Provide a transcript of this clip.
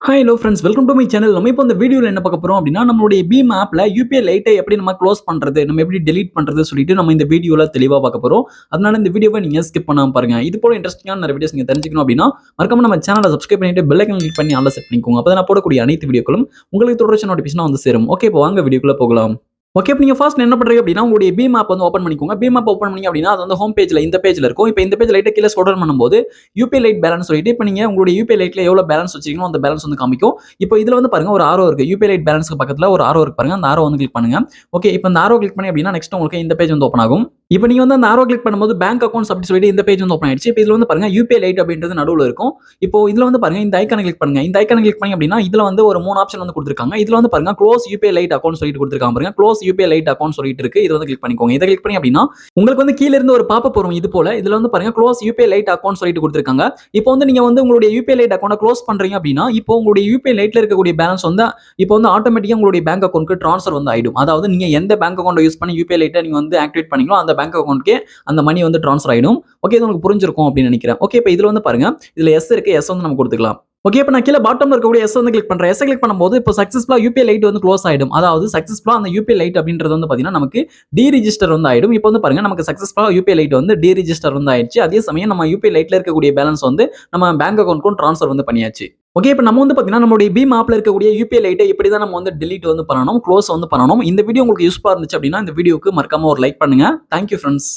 Hi hello friends, welcome to my channel. நம்ம இப்போ இந்த வீடியோவில் என்ன பார்க்க போறோம் அப்படின்னா, நம்மளுடைய பீம் ஆப்ல யூபிஐ லைட்டை எப்படி நம்ம க்ளோஸ் பண்றது, நம்ம எப்படி டெலீட் பண்றது சொல்லிட்டு நம்ம இந்த வீடியோல தெளிவா பார்க்க போறோம். அதனால இந்த வீடியோவை நீங்க ஸ்கிப் பண்ணாம பாருங்க. இது போல இன்ட்ரெஸ்டிங்கான நிறைய வீடியோஸ் நீங்க தெரிஞ்சுக்கணும் அப்படின்னா மறக்காம நம்ம சேனலை சப்ஸ்கிரைப் பண்ணிட்டு பெல் ஐகான் கிளிக் பண்ணி ஆல்ல செட் பண்ணிக்கோங்க. அப்பதான் நான் போடக்கூடிய அனைத்து வீடியோக்களும் உங்களுக்கு தொடர்ச்சி நோட்டிஃபிகேஷன் வந்து சேரும். ஓகே, இப்போ வாங்க வீடியோக்குள்ள போகலாம். ஓகே, இப்போ நீங்க ஃபர்ஸ்ட் என்ன பண்றீங்க அப்படின்னா, உங்களுடைய பீம் ஆப் வந்து ஓப்பன் பண்ணிக்கோங்க. பீம் ஆப் ஓப்பன் பண்ணீங்க அப்படின்னா அது வந்து ஹோம் பேஜ்ல இந்த பேஜ்ல இருக்கும். இப்போ இந்த பேஜ் லைட்டை கீழே ஸ்க்ரோல் டவுன் பண்ணும்போது யூபிஐ லைட் பேலன்ஸ் சொல்லிட்டு இப்போ நீங்க உங்களுடைய யூபிஐ லைட்ல எவ்வளவு பேலன்ஸ் வச்சிருக்கீங்களோ அந்த பேலன்ஸ் வந்து காமிக்கும். இப்போ இதுல வந்து பாருங்க ஒரு ஆரோ இருக்கு. யூபிஐ லைட் பேலன்ஸ்க்கு பக்கத்துல ஒரு ஆரோ இருக்கு பாருங்க. அந்த ஆரோ வந்து கிளிக் பண்ணுங்க. ஓகே, இப்போ இந்த ஆரோ கிளிக் பண்ணி அப்படின்னா நெக்ஸ்ட் உங்களுக்கு இந்த பேஜ் வந்து ஓப்பன் ஆகும். இப்போ நீங்க வந்து அந்த ஆரோ கிளிக் பண்ணும்போது பேங்க் அக்கௌண்ட்ஸ் அப்படி சொல்லிட்டு இந்த பேஜ் வந்து ஓப்பன் ஆயிடுச்சு. இப்போ இதுல வந்து பாருங்க யூபிஐ லைட் அப்படின்றது நடுவுல இருக்கும். இப்போ இதுல வந்து பாருங்க இந்த ஐகானை கிளிக் பண்ணுங்க. இந்த ஐகானை கிளிக் பண்ணி அப்படின்னா இதுல வந்து ஒரு 3 ஆப்ஷன் வந்து கொடுத்திருக்காங்க. இதுல வந்து பாருங்க க்ளோஸ் யூபிஐ லைட் அக்கௌண்ட் சொல்லிட்டு கொடுத்திருக்காங்க பாருங்க. க்ளோஸ் யூபிஐ லைட் அக்கௌண்ட் சொல்லிட்டு இருக்கு. இது வந்து கிளிக் பண்ணிக்கோங்க. இதை கிளிக் பண்ணி அப்படின்னா உங்களுக்கு வந்து கீழ இருந்து ஒரு பாப்பப் வரும் இது போல. இதுல வந்து பாருங்க க்ளோஸ் யூபிஐ லைட் அக்கௌண்ட் சொல்லிட்டு கொடுத்திருக்காங்க. இப்போ வந்து நீங்க வந்து உங்களுடைய யூபிஐ லைட் அக்கௌண்ட்டை க்ளோஸ் பண்றீங்க அப்படின்னா இப்போ உங்களுடைய யூபிஐ லைட்ல இருக்கக்கூடிய பேலன்ஸ் வந்து இப்போ வந்து ஆட்டோமேட்டிக்கா உங்களுடைய பேங்க் அக்கௌண்ட்க்கு ட்ரான்ஸ்ஃபர் வந்து ஆயிடும். அதாவது நீங்க எந்த பேங்க் அக்கௌண்ட் யூஸ் பண்ணி யூபிஐ லைட்டை நீங்க வந்து ஆக்டிவேட் பண்ணீங்களோ அந்த பேங்க் அக்கௌண்ட்க்கு அந்த மணி வந்து ட்ரான்ஸ்ஃபர் ஆயிடும். ஓகே, இது உங்களுக்கு புரிஞ்சிருக்கும் அப்படின்னு நினைக்கிறேன். ஓகே, இப்போ இதுல வந்து பாருங்க இதுல எஸ் இருக்கு. எஸ் வந்து நம்ம கொடுத்துக்கலாம். ஓகே, இப்போ நான் கீழே பாட்டம்ல இருக்கக்கூடிய எஸ் வந்து கிளிக் பண்றேன். எஸ் கிளிக் பண்ணும்போது இப்போ சக்சஸ்ஃபுல்லா யூபிஐ லைட் வந்து க்ளோஸ் ஆயிடும். அதாவது சக்சஸ்ஃபுல்லா அந்த யூபிஐ லைட் அப்படின்றது வந்து பாத்தீங்கன்னா நமக்கு டீரிஜிஸ்டர் வந்து ஆயிடும். இப்போ வந்து பாருங்க நமக்கு சக்சஸ்ஃபுல்லா யூபிஐ லைட் வந்து டீரிஜிஸ்டர் வந்து ஆயிடுச்சு. அதே சமயம் நம்ம யூபிஐ லைட்ல இருக்கக்கூடிய பேலன்ஸ் வந்து நம்ம பேங்க் அக்கௌண்ட்க்கும் ட்ரான்ஸ்ஃபர் வந்து பண்ணியாச்சு. ஓகே, இப்போ நம்ம வந்து பாத்தீங்கன்னா நம்மளுடைய பீம் ஆப்ல இருக்கக்கூடிய யூபிஐ லைட்டை இப்படி தான் நம்ம வந்து delete வந்து பண்ணணும், க்ளோஸ் வந்து பண்ணணும். இந்த வீடியோ உங்களுக்கு யூஸ்ஃபுல்லா இருந்துச்சு அப்படின்னா இந்த வீடியோக்கு மறக்காம ஒரு லைக் பண்ணுங்க. Thank you friends.